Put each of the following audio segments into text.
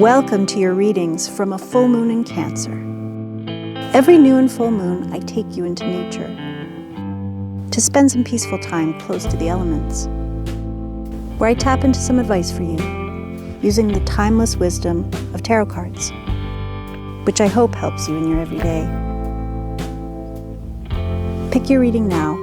Welcome to your readings from a full moon in Cancer. Every new and full moon, I take you into nature to spend some peaceful time close to the elements, where I tap into some advice for you using the timeless wisdom of tarot cards, which I hope helps you in your everyday. Pick your reading now.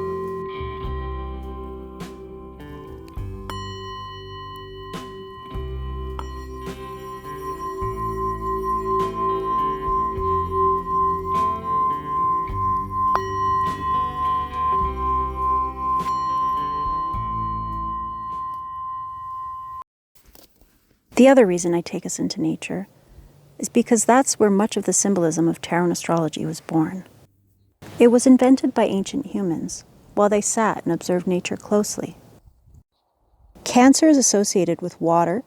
The other reason I take us into nature is because that's where much of the symbolism of tarot and astrology was born. It was invented by ancient humans while they sat and observed nature closely. Cancer is associated with water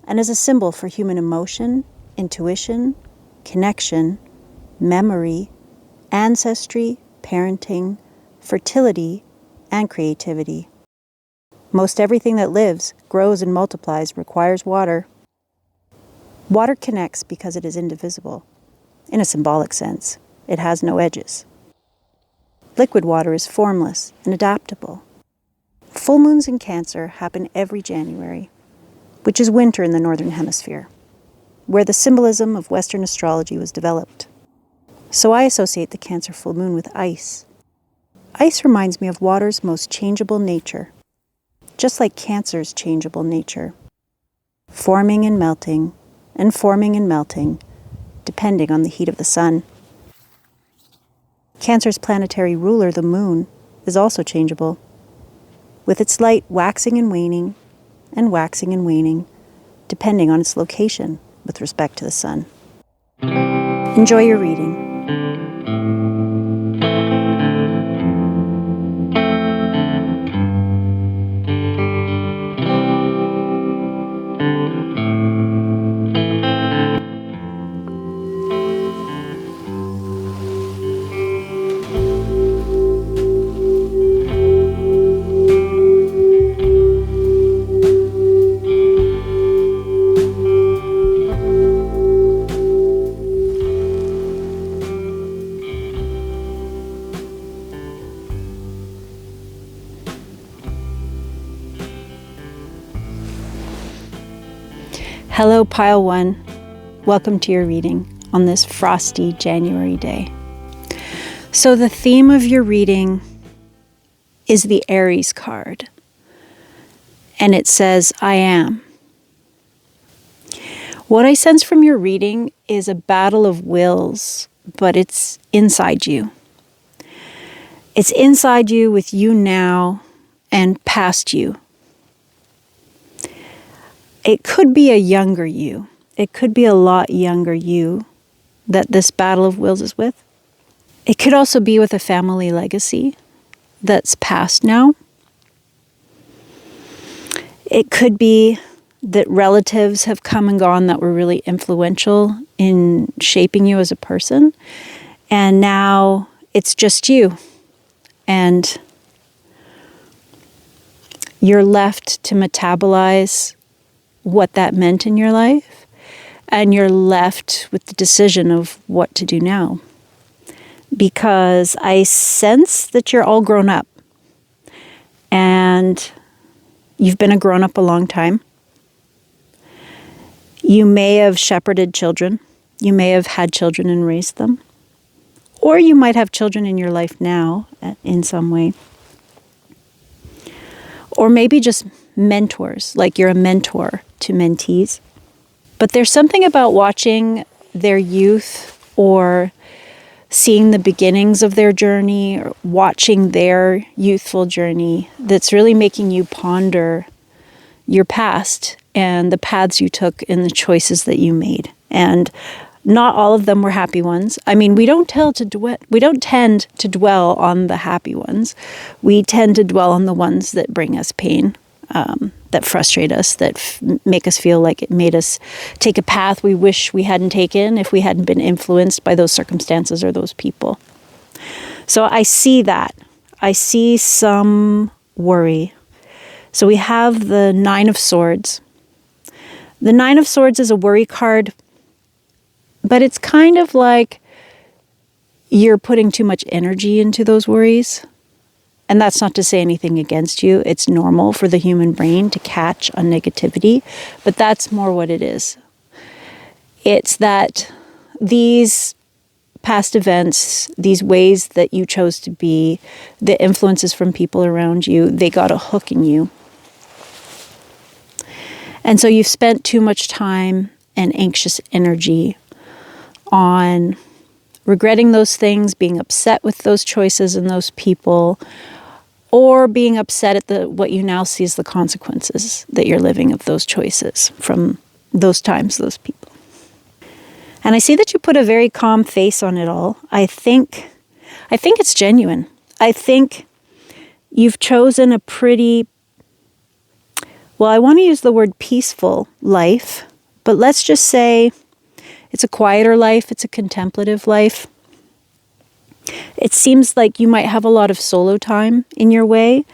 and is a symbol for human emotion, intuition, connection, memory, ancestry, parenting, fertility, and creativity. Most everything that lives, grows, and multiplies requires water. Water connects because it is indivisible. In a symbolic sense, it has no edges. Liquid water is formless and adaptable. Full moons in Cancer happen every January, which is winter in the Northern Hemisphere, where the symbolism of Western astrology was developed. So I associate the Cancer full moon with ice. Ice reminds me of water's most changeable nature, just like Cancer's changeable nature, forming and melting, depending on the heat of the sun. Cancer's planetary ruler, the moon, is also changeable, with its light waxing and waning, depending on its location with respect to the sun. Enjoy your reading. Hello, Pile 1. Welcome to your reading on this frosty January day. So the theme of your reading is the Aries card, and it says, I am. What I sense from your reading is a battle of wills, but it's inside you. It's inside you with you now and past you. It could be a younger you. It could be a lot younger you that this battle of wills is with. It could also be with a family legacy that's past now. It could be that relatives have come and gone that were really influential in shaping you as a person. And now it's just you. And you're left to metabolize what that meant in your life, and you're left with the decision of what to do now. Because I sense that you're all grown up, and you've been a grown-up a long time. You may have shepherded children. You may have had children and raised them. Or you might have children in your life now in some way. Or maybe just mentors, like you're a mentor to mentees. But there's something about watching their youth or seeing the beginnings of their journey or watching their youthful journey that's really making you ponder your past and the paths you took and the choices that you made. And not all of them were happy ones. I mean, we don't tend to dwell on the happy ones. We tend to dwell on the ones that bring us pain. That frustrate us, that make us feel like it made us take a path we wish we hadn't taken if we hadn't been influenced by those circumstances or those people. So I see that. I see some worry. So we have the Nine of Swords. The Nine of Swords is a worry card, but it's kind of like you're putting too much energy into those worries. And that's not to say anything against you. It's normal for the human brain to catch on negativity, but that's more what it is. It's that these past events, these ways that you chose to be, the influences from people around you, they got a hook in you. And so you've spent too much time and anxious energy on regretting those things, being upset with those choices and those people, or being upset at what you now see as the consequences that you're living of those choices from those times, those people. And I see that you put a very calm face on it all. I think it's genuine. I think you've chosen a pretty, well, I want to use the word peaceful life, but let's just say it's a quieter life. It's a contemplative life. It seems like you might have a lot of solo time in your way,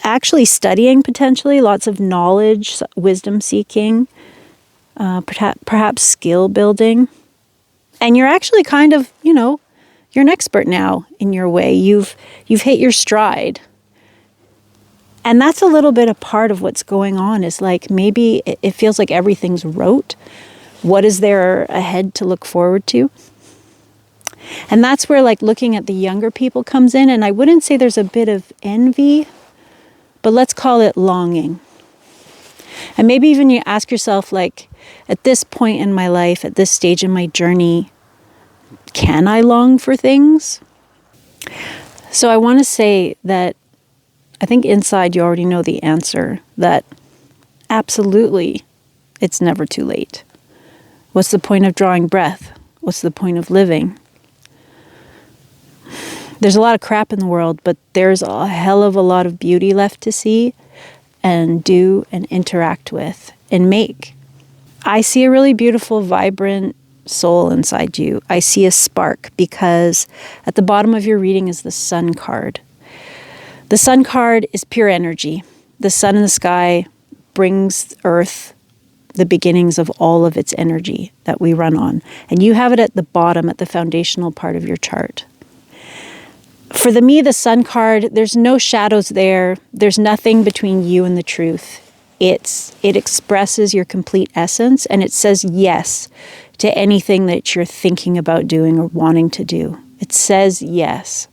actually studying potentially, lots of knowledge, wisdom seeking, perhaps skill building. And you're actually kind of, you're an expert now in your way. You've hit your stride. And that's a little bit a part of what's going on, is like maybe it feels like everything's rote. What is there ahead to look forward to? And that's where like looking at the younger people comes in. And I wouldn't say there's a bit of envy, but let's call it longing. And maybe even you ask yourself, like, at this point in my life, at this stage in my journey, can I long for things? So I want to say that I think inside you already know the answer, that absolutely it's never too late. What's the point of drawing breath? What's the point of living? There's a lot of crap in the world, but there's a hell of a lot of beauty left to see and do and interact with and make. I see a really beautiful, vibrant soul inside you. I see a spark, because at the bottom of your reading is the Sun card. The Sun card is pure energy. The sun in the sky brings Earth the beginnings of all of its energy that we run on. And you have it at the bottom, at the foundational part of your chart. For me, the Sun card, there's no shadows there. There's nothing between you and the truth. It expresses your complete essence, and it says yes to anything that you're thinking about doing or wanting to do. It says yes.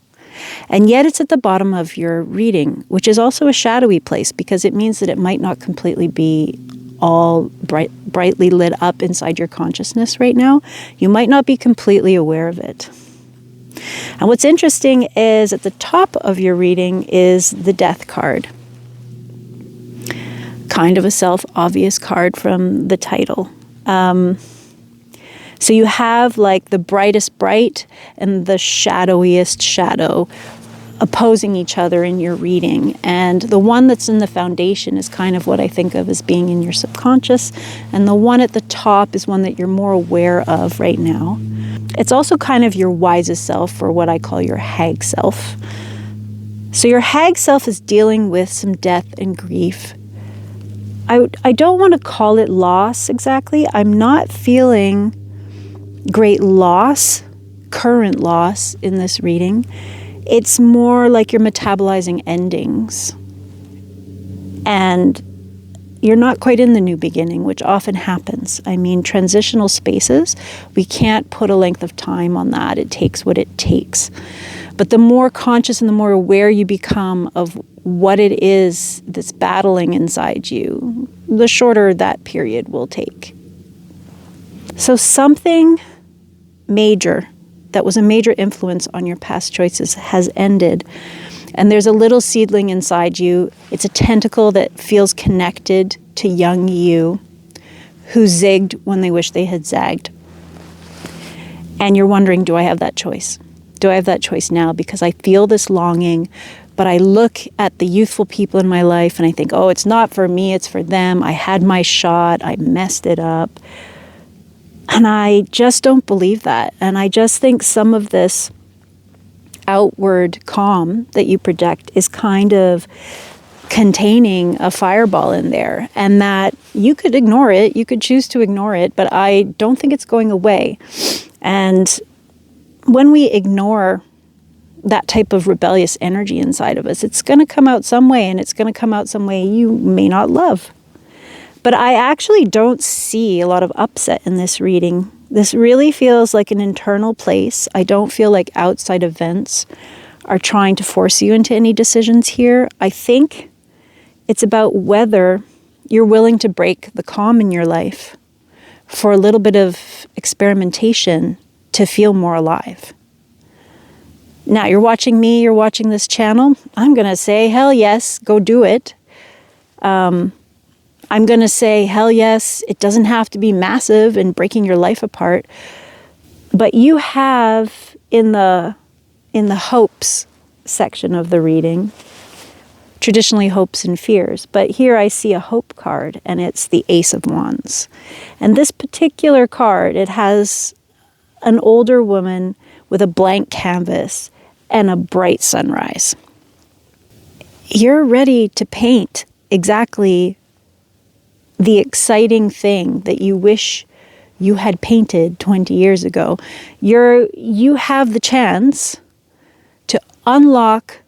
And yet it's at the bottom of your reading, which is also a shadowy place, because it means that it might not completely be all brightly lit up inside your consciousness right now. You might not be completely aware of it. And what's interesting is at the top of your reading is the Death card. Kind of a self-obvious card from the title. So you have like the brightest bright and the shadowiest shadow opposing each other in your reading. And the one that's in the foundation is kind of what I think of as being in your subconscious. And the one at the top is one that you're more aware of right now. It's also kind of your wisest self, or what I call your hag self. So your hag self is dealing with some death and grief. I don't want to call it loss exactly. I'm not feeling great loss, current loss in this reading. It's more like you're metabolizing endings. And you're not quite in the new beginning, which often happens. I mean, transitional spaces, we can't put a length of time on that. It takes what it takes. But the more conscious and the more aware you become of what it is that's battling inside you, the shorter that period will take. So something major that was a major influence on your past choices has ended. And there's a little seedling inside you. It's a tentacle that feels connected to young you, who zigged when they wish they had zagged. And you're wondering, do I have that choice? Do I have that choice now? Because I feel this longing, but I look at the youthful people in my life and I think, oh, it's not for me, it's for them. I had my shot, I messed it up. And I just don't believe that. And I just think some of this outward calm that you project is kind of containing a fireball in there. And that You could ignore it. You could choose to ignore it, but I don't think it's going away. And when we ignore that type of rebellious energy inside of us, it's going to come out some way, and it's going to come out some way you may not love. But I actually don't see a lot of upset in this reading. This really feels like an internal place. I don't feel like outside events are trying to force you into any decisions here. I think it's about whether you're willing to break the calm in your life for a little bit of experimentation to feel more alive. Now, you're watching me, you're watching this channel. I'm going to say, hell yes, go do it. I'm going to say, hell yes, it doesn't have to be massive and breaking your life apart. But you have in the hopes section of the reading, traditionally hopes and fears. But here I see a hope card, and it's the Ace of Wands. And this particular card, it has an older woman with a blank canvas and a bright sunrise. You're ready to paint exactly the exciting thing that you wish you had painted 20 years ago. You have the chance to unlock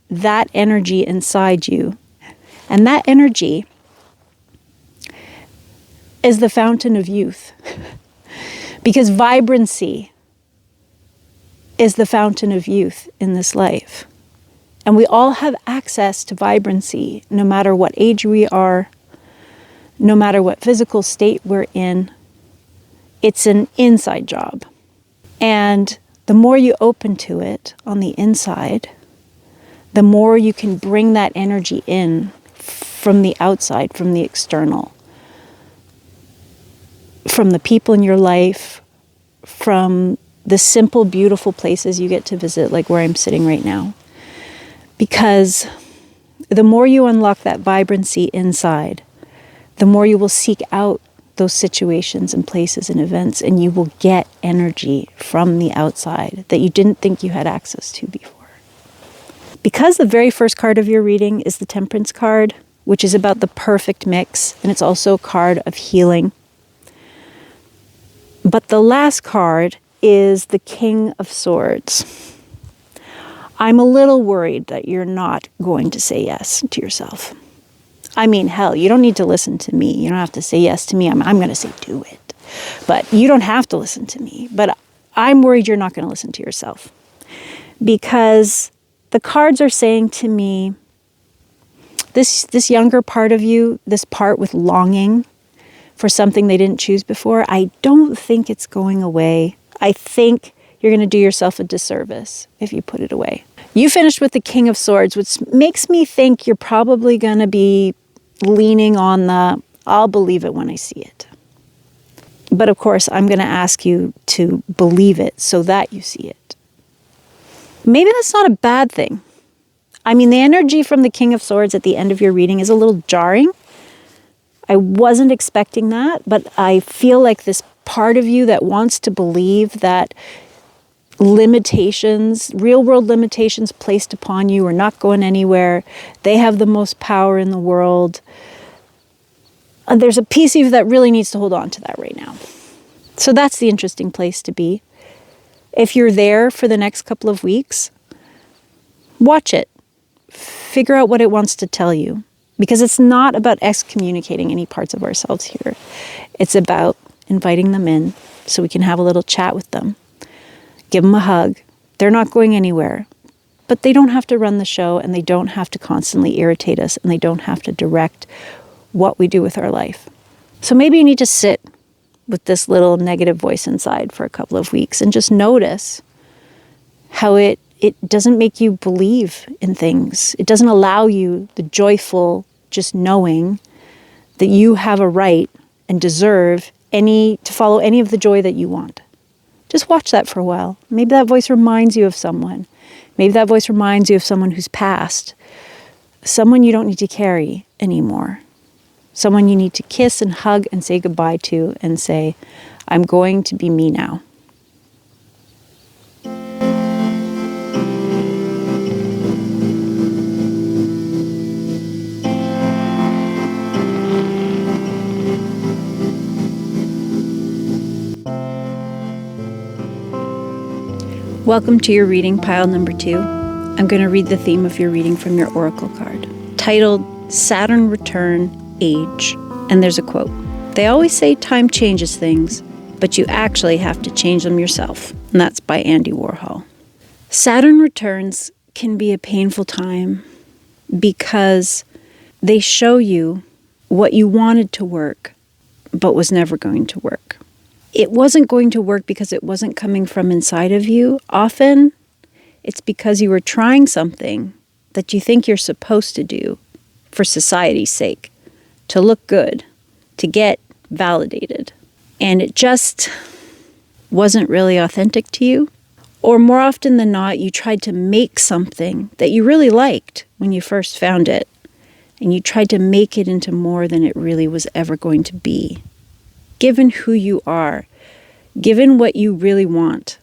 that energy inside you. And that energy is the fountain of youth. Because vibrancy is the fountain of youth in this life. And we all have access to vibrancy, no matter what age we are, no matter what physical state we're in. It's an inside job. And the more you open to it on the inside, the more you can bring that energy in from the outside, from the external, from the people in your life, from the simple, beautiful places you get to visit, like where I'm sitting right now. Because the more you unlock that vibrancy inside, the more you will seek out those situations and places and events, and you will get energy from the outside that you didn't think you had access to before. Because the very first card of your reading is the Temperance card, which is about the perfect mix, and it's also a card of healing. But the last card is the King of Swords. I'm a little worried that you're not going to say yes to yourself. I mean, hell, you don't need to listen to me. You don't have to say yes to me. I'm going to say do it. But you don't have to listen to me. But I'm worried you're not going to listen to yourself. Because the cards are saying to me, this younger part of you, this part with longing for something they didn't choose before, I don't think it's going away. I think you're going to do yourself a disservice if you put it away. You finished with the King of Swords, which makes me think you're probably going to be leaning on the, I'll believe it when I see it. But of course, I'm going to ask you to believe it so that you see it. Maybe that's not a bad thing. I mean, the energy from the King of Swords at the end of your reading is a little jarring. I wasn't expecting that, but I feel like this part of you that wants to believe that limitations, real world limitations placed upon you are not going anywhere. They have the most power in the world. And there's a piece of you that really needs to hold on to that right now. So that's the interesting place to be. If you're there for the next couple of weeks, watch it. Figure out what it wants to tell you. Because it's not about excommunicating any parts of ourselves here. It's about inviting them in so we can have a little chat with them. Give them a hug. They're not going anywhere. But they don't have to run the show, and they don't have to constantly irritate us, and they don't have to direct what we do with our life. So maybe you need to sit with this little negative voice inside for a couple of weeks and just notice how it doesn't make you believe in things. It doesn't allow you the joyful just knowing that you have a right and deserve to follow any of the joy that you want. Just watch that for a while. Maybe that voice reminds you of someone. Maybe that voice reminds you of someone who's passed. Someone you don't need to carry anymore. Someone you need to kiss and hug and say goodbye to and say, I'm going to be me now. Welcome to your reading, pile number 2. I'm going to read the theme of your reading from your oracle card, titled Saturn Return, Age. And there's a quote. They always say time changes things, but you actually have to change them yourself. And that's by Andy Warhol. Saturn returns can be a painful time because they show you what you wanted to work, but was never going to work. It wasn't going to work because it wasn't coming from inside of you. Often, it's because you were trying something that you think you're supposed to do for society's sake, to look good, to get validated. And it just wasn't really authentic to you. Or more often than not, you tried to make something that you really liked when you first found it, and you tried to make it into more than it really was ever going to be. Given who you are, given what you really want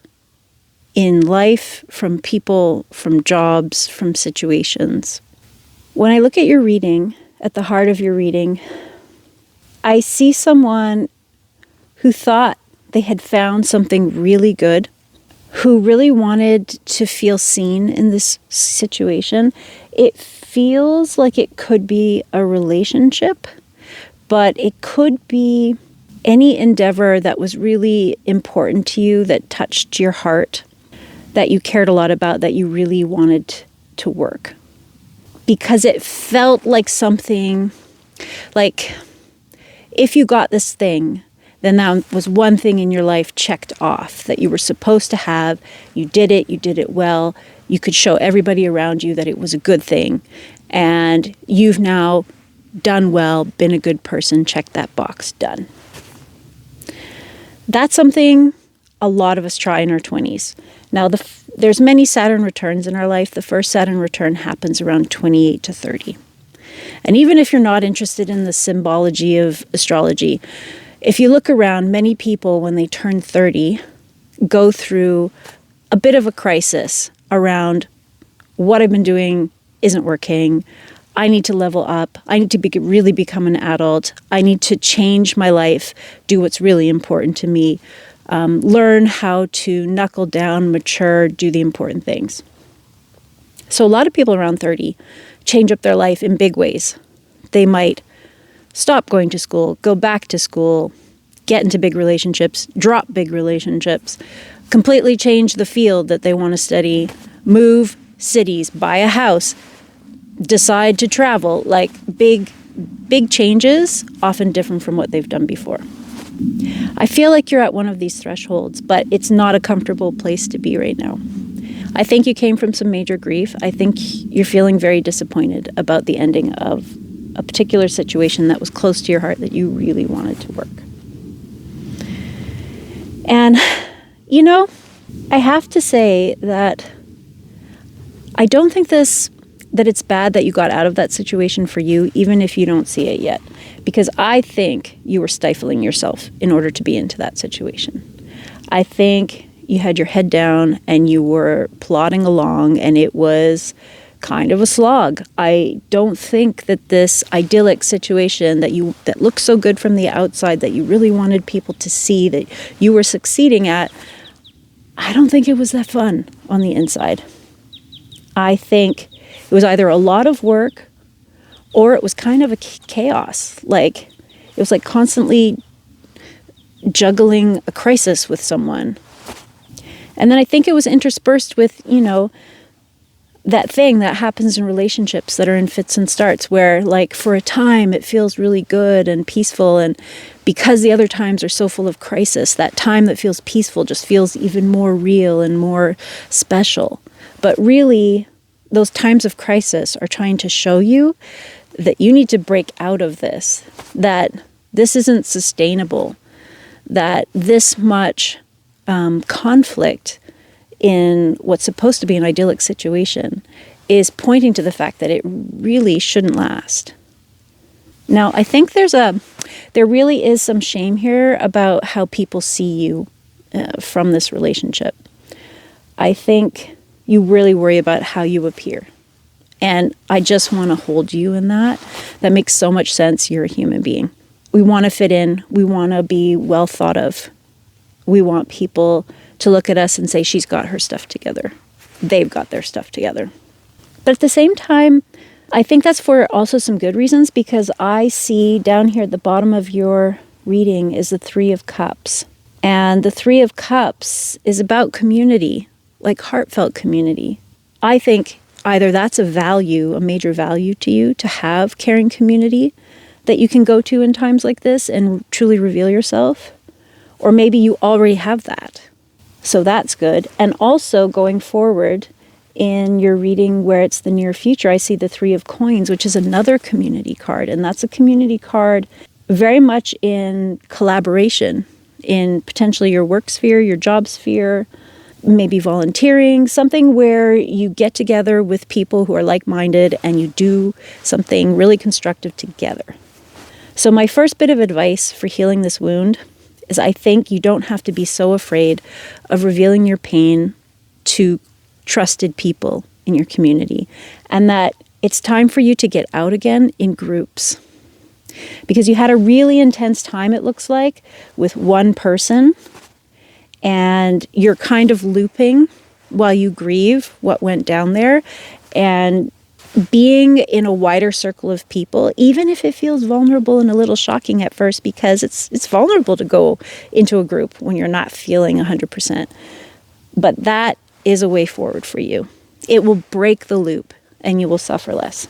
in life, from people, from jobs, from situations. When I look at your reading, at the heart of your reading, I see someone who thought they had found something really good, who really wanted to feel seen in this situation. It feels like it could be a relationship, but it could be any endeavor that was really important to you, that touched your heart, that you cared a lot about, that you really wanted to work. Because it felt like something, like if you got this thing, then that was one thing in your life checked off that you were supposed to have. You did it well. You could show everybody around you that it was a good thing. And you've now done well, been a good person, checked that box, done. That's something a lot of us try in our 20s. Now, there's many Saturn returns in our life. The first Saturn return happens around 28 to 30. And even if you're not interested in the symbology of astrology, if you look around, many people, when they turn 30, go through a bit of a crisis around what I've been doing isn't working. I need to level up. I need to really become an adult. I need to change my life, do what's really important to me, learn how to knuckle down, mature, do the important things. So a lot of people around 30 change up their life in big ways. They might stop going to school, go back to school, get into big relationships, drop big relationships, completely change the field that they want to study, move cities, buy a house, decide to travel, like big changes, often different from what they've done before. I feel like you're at one of these thresholds, but it's not a comfortable place to be right now. I think you came from some major grief. I think you're feeling very disappointed about the ending of a particular situation that was close to your heart that you really wanted to work. And, I have to say that I don't think that it's bad that you got out of that situation for you, even if you don't see it yet. Because I think you were stifling yourself in order to be into that situation. I think you had your head down and you were plodding along, and it was kind of a slog. I don't think that this idyllic situation that looked so good from the outside, that you really wanted people to see that you were succeeding at, I don't think it was that fun on the inside. I think it was either a lot of work or it was kind of a chaos. Like, it was like constantly juggling a crisis with someone. And then I think it was interspersed with, that thing that happens in relationships that are in fits and starts, where like for a time it feels really good and peaceful, and because the other times are so full of crisis, that time that feels peaceful just feels even more real and more special. But really, those times of crisis are trying to show you that you need to break out of this, that this isn't sustainable, that this much conflict in what's supposed to be an idyllic situation is pointing to the fact that it really shouldn't last. Now, I think there really is some shame here about how people see you from this relationship. I think you really worry about how you appear. And I just want to hold you in that. That makes so much sense. You're a human being. We want to fit in. We want to be well thought of. We want people to look at us and say, she's got her stuff together. They've got their stuff together. But at the same time, I think that's for also some good reasons, because I see down here at the bottom of your reading is the Three of Cups. And the Three of Cups is about community, like heartfelt community. I think either that's a value, a major value to you, to have caring community that you can go to in times like this and truly reveal yourself. Or maybe you already have that. So that's good. And also going forward in your reading where it's the near future, I see the Three of Coins, which is another community card. And that's a community card very much in collaboration in potentially your work sphere, your job sphere, maybe volunteering, something where you get together with people who are like-minded and you do something really constructive together. So my first bit of advice for healing this wound is I think you don't have to be so afraid of revealing your pain to trusted people in your community, and that it's time for you to get out again in groups. Because you had a really intense time, it looks like, with one person, and you're kind of looping while you grieve what went down there, and being in a wider circle of people, even if it feels vulnerable and a little shocking at first, because it's vulnerable to go into a group when you're not feeling 100%. But that is a way forward for you. It will break the loop and you will suffer less.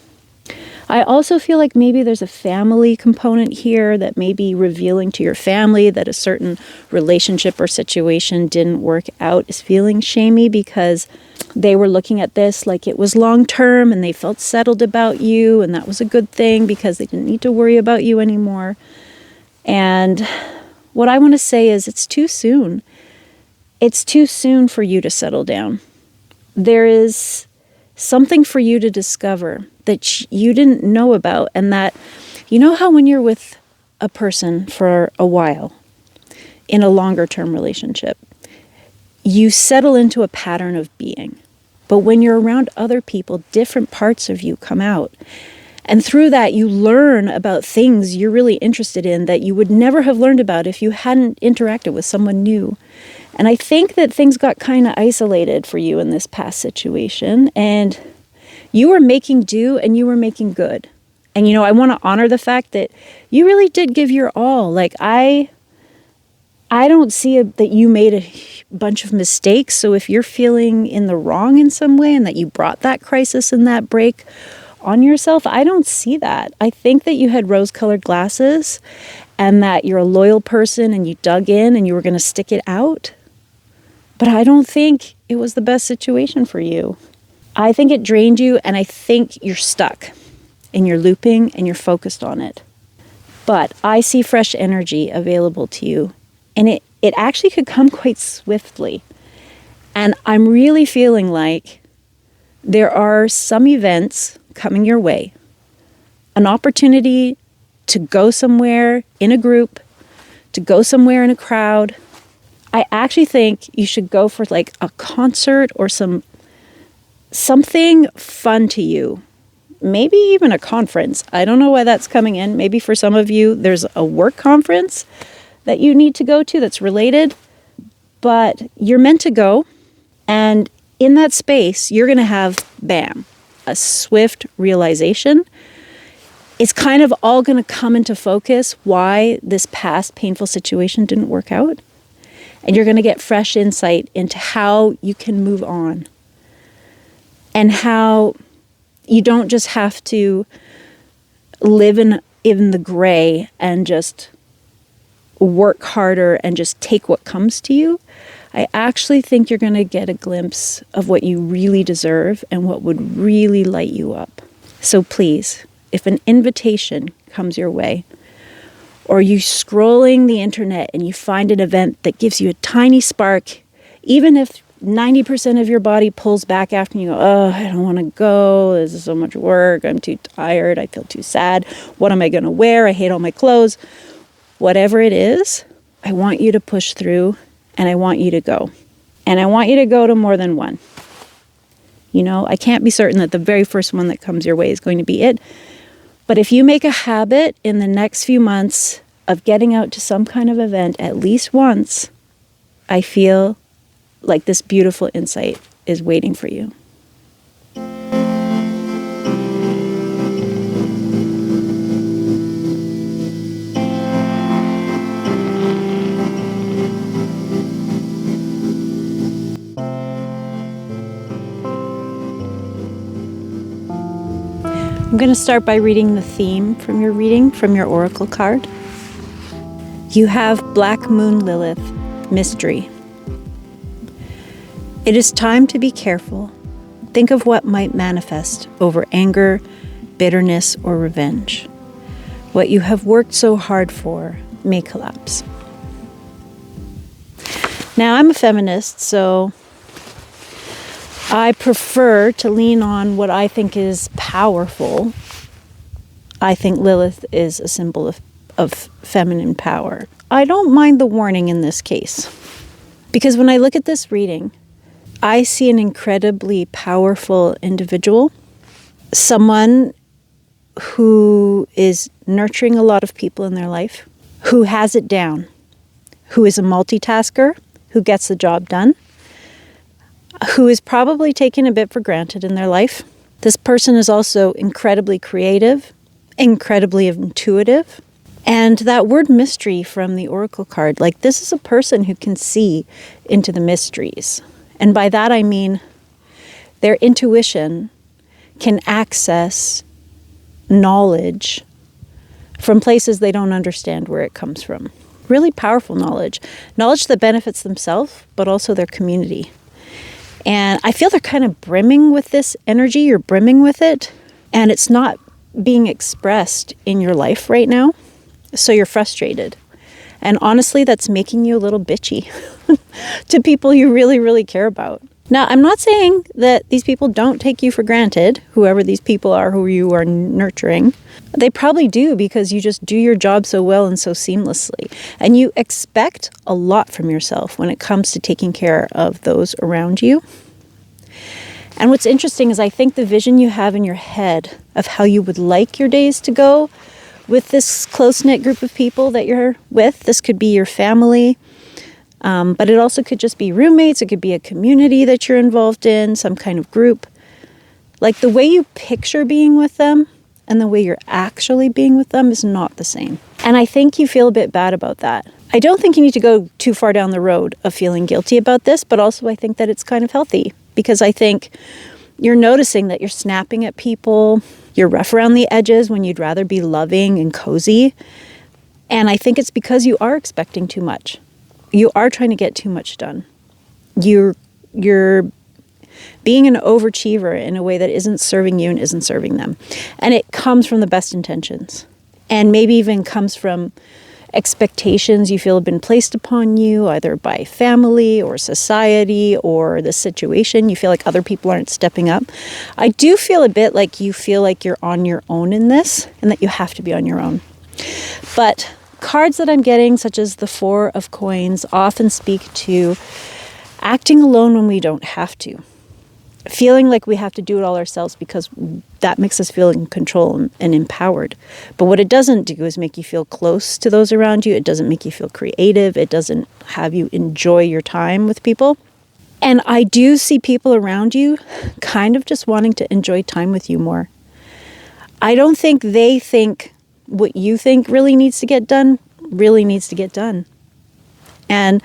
I also feel like maybe there's a family component here that may be revealing to your family that a certain relationship or situation didn't work out is feeling shamey because they were looking at this like it was long-term and they felt settled about you, and that was a good thing because they didn't need to worry about you anymore. And what I want to say is it's too soon. It's too soon for you to settle down. There is something for you to discover that you didn't know about, and that, you know how when you're with a person for a while in a longer term relationship, you settle into a pattern of being. But when you're around other people, different parts of you come out. And through that, you learn about things you're really interested in that you would never have learned about if you hadn't interacted with someone new. And I think that things got kind of isolated for you in this past situation, and you were making do and you were making good. And, you know, I want to honor the fact that you really did give your all. Like, I don't see that you made a bunch of mistakes. So if you're feeling in the wrong in some way and that you brought that crisis and that break on yourself, I don't see that. I think that you had rose-colored glasses and that you're a loyal person and you dug in and you were going to stick it out. But I don't think it was the best situation for you. I think it drained you, and I think you're stuck and you're looping and you're focused on it. But I see fresh energy available to you, and it actually could come quite swiftly. And I'm really feeling like there are some events coming your way, an opportunity to go somewhere in a group, to go somewhere in a crowd. I actually think you should go for like a concert or something fun to you. Maybe even a conference. I don't know why that's coming in. Maybe for some of you, there's a work conference that you need to go to that's related, but you're meant to go. And in that space, you're going to have, bam, a swift realization. It's kind of all going to come into focus why this past painful situation didn't work out. And you're going to get fresh insight into how you can move on. And how you don't just have to live in the gray and just work harder and just take what comes to you. I actually think you're going to get a glimpse of what you really deserve and what would really light you up. So please, if an invitation comes your way, or you scrolling the internet and you find an event that gives you a tiny spark, even if 90% of your body pulls back after you go, oh, I don't want to go. This is so much work. I'm too tired. I feel too sad. What am I going to wear? I hate all my clothes. Whatever it is, I want you to push through, and I want you to go. And I want you to go to more than one. You know, I can't be certain that the very first one that comes your way is going to be it. But if you make a habit in the next few months of getting out to some kind of event at least once, I feel like this beautiful insight is waiting for you. I'm going to start by reading the theme from your reading, from your oracle card. You have Black Moon Lilith, Mystery. It is time to be careful. Think of what might manifest over anger, bitterness, or revenge. What you have worked so hard for may collapse. Now, I'm a feminist, so I prefer to lean on what I think is powerful. I think Lilith is a symbol of feminine power. I don't mind the warning in this case, because when I look at this reading, I see an incredibly powerful individual, someone who is nurturing a lot of people in their life, who has it down, who is a multitasker, who gets the job done, who is probably taken a bit for granted in their life. This person is also incredibly creative, incredibly intuitive. And that word mystery from the oracle card, like this is a person who can see into the mysteries. And by that I mean their intuition can access knowledge from places they don't understand where it comes from. Really powerful knowledge. Knowledge that benefits themselves, but also their community. And I feel they're kind of brimming with this energy, you're brimming with it, and it's not being expressed in your life right now, so you're frustrated. And honestly, that's making you a little bitchy to people you really, really care about. Now, I'm not saying that these people don't take you for granted, whoever these people are who you are nurturing. They probably do, because you just do your job so well and so seamlessly. And you expect a lot from yourself when it comes to taking care of those around you. And what's interesting is I think the vision you have in your head of how you would like your days to go with this close-knit group of people that you're with, this could be your family, but it also could just be roommates, it could be a community that you're involved in, some kind of group. Like the way you picture being with them and the way you're actually being with them is not the same. And I think you feel a bit bad about that. I don't think you need to go too far down the road of feeling guilty about this, but also I think that it's kind of healthy, because I think you're noticing that you're snapping at people, you're rough around the edges when you'd rather be loving and cozy. And I think it's because you are expecting too much. You are trying to get too much done. You're being an overachiever in a way that isn't serving you and isn't serving them. And it comes from the best intentions. And maybe even comes from expectations you feel have been placed upon you, either by family or society or the situation. You feel like other people aren't stepping up. I do feel a bit like you feel like you're on your own in this, and that you have to be on your own. But cards that I'm getting, such as the Four of Coins, often speak to acting alone when we don't have to. Feeling like we have to do it all ourselves because that makes us feel in control and empowered. But what it doesn't do is make you feel close to those around you. It doesn't make you feel creative. It doesn't have you enjoy your time with people. And I do see people around you kind of just wanting to enjoy time with you more. I don't think they think what you think really needs to get done. And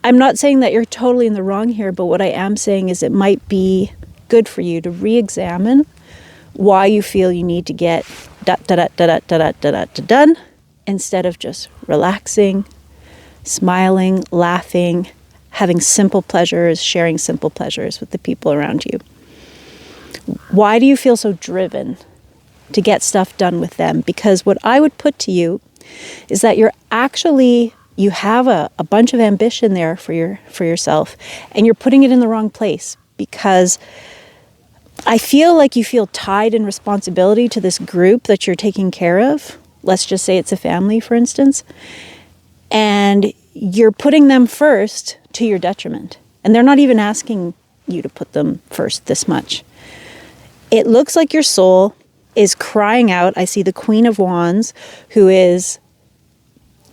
I'm not saying that you're totally in the wrong here, but what I am saying is it might be good for you to re-examine why you feel you need to get done instead of just relaxing, smiling, laughing, having simple pleasures, sharing simple pleasures with the people around you. Why do you feel so driven to get stuff done with them? Because what I would put to you is that you have a bunch of ambition there for yourself, and you're putting it in the wrong place, because I feel like you feel tied in responsibility to this group that you're taking care of. Let's just say it's a family, for instance, and you're putting them first to your detriment, and they're not even asking you to put them first this much. It looks like your soul is crying out. I see the Queen of Wands, who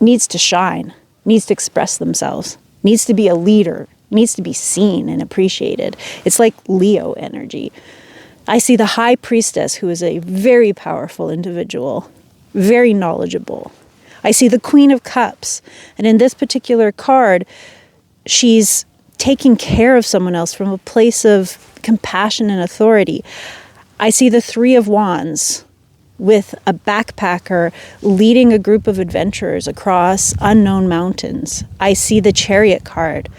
needs to shine, needs to express themselves, needs to be a leader, needs to be seen and appreciated. It's like Leo energy. I see the High Priestess, who is a very powerful individual, very knowledgeable. I see the Queen of Cups. And in this particular card, she's taking care of someone else from a place of compassion and authority. I see the Three of Wands with a backpacker leading a group of adventurers across unknown mountains. I see the Chariot card,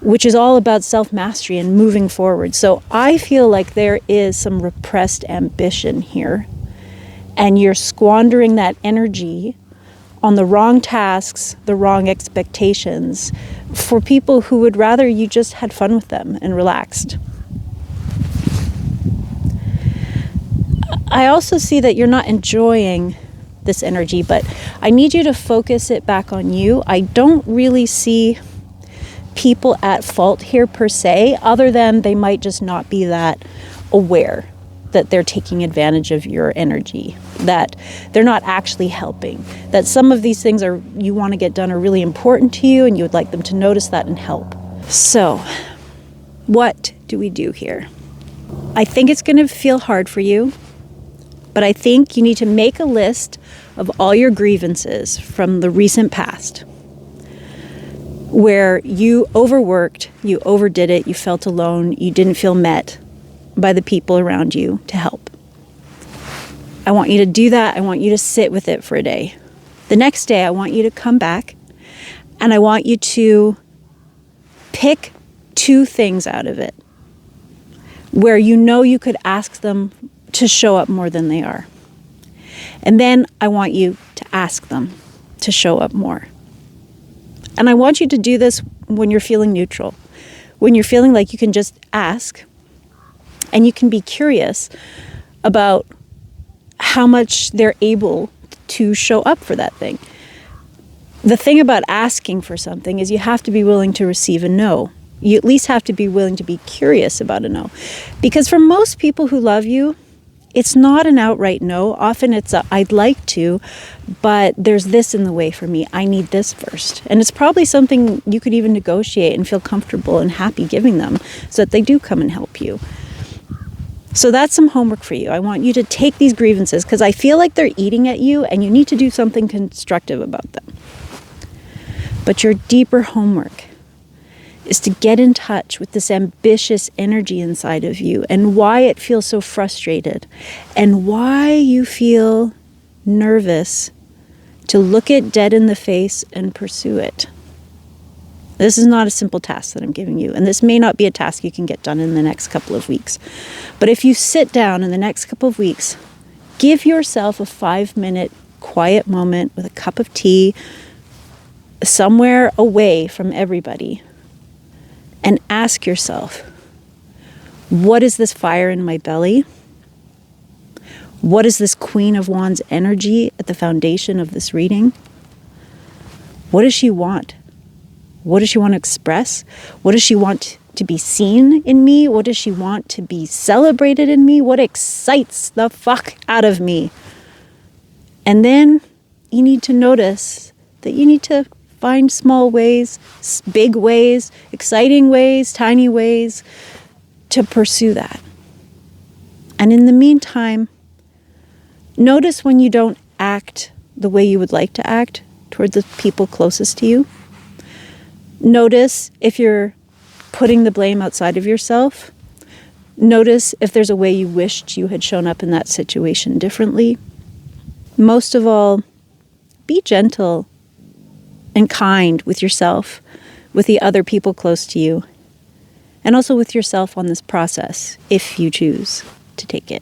which is all about self-mastery and moving forward. So I feel like there is some repressed ambition here, and you're squandering that energy on the wrong tasks, the wrong expectations for people who would rather you just had fun with them and relaxed. I also see that you're not enjoying this energy, but I need you to focus it back on you. I don't really see people at fault here per se, other than they might just not be that aware that they're taking advantage of your energy, that they're not actually helping, that some of these things you want to get done are really important to you and you would like them to notice that and help. So, what do we do here? I think it's going to feel hard for you, but I think you need to make a list of all your grievances from the recent past, where you overworked, you overdid it, you felt alone, you didn't feel met by the people around you to help. I want you to do that. I want you to sit with it for a day. The next day, I want you to come back and I want you to pick 2 things out of it where you know you could ask them to show up more than they are. And then I want you to ask them to show up more. And I want you to do this when you're feeling neutral, when you're feeling like you can just ask and you can be curious about how much they're able to show up for that thing. The thing about asking for something is you have to be willing to receive a no. You at least have to be willing to be curious about a no. Because for most people who love you, it's not an outright no. Often it's a, I'd like to, but there's this in the way for me. I need this first. And it's probably something you could even negotiate and feel comfortable and happy giving them so that they do come and help you. So that's some homework for you. I want you to take these grievances because I feel like they're eating at you and you need to do something constructive about them. But your deeper homework is to get in touch with this ambitious energy inside of you and why it feels so frustrated and why you feel nervous to look it dead in the face and pursue it. This is not a simple task that I'm giving you, and this may not be a task you can get done in the next couple of weeks. But if you sit down in the next couple of weeks, give yourself a 5-minute quiet moment with a cup of tea somewhere away from everybody and ask yourself, what is this fire in my belly? What is this Queen of Wands energy at the foundation of this reading? What does she want? What does she want to express? What does she want to be seen in me? What does she want to be celebrated in me? What excites the fuck out of me? And then you need to notice that you need to find small ways, big ways, exciting ways, tiny ways to pursue that. And in the meantime, notice when you don't act the way you would like to act toward the people closest to you. Notice if you're putting the blame outside of yourself. Notice if there's a way you wished you had shown up in that situation differently. Most of all, be gentle and kind with yourself, with the other people close to you, and also with yourself on this process, if you choose to take it.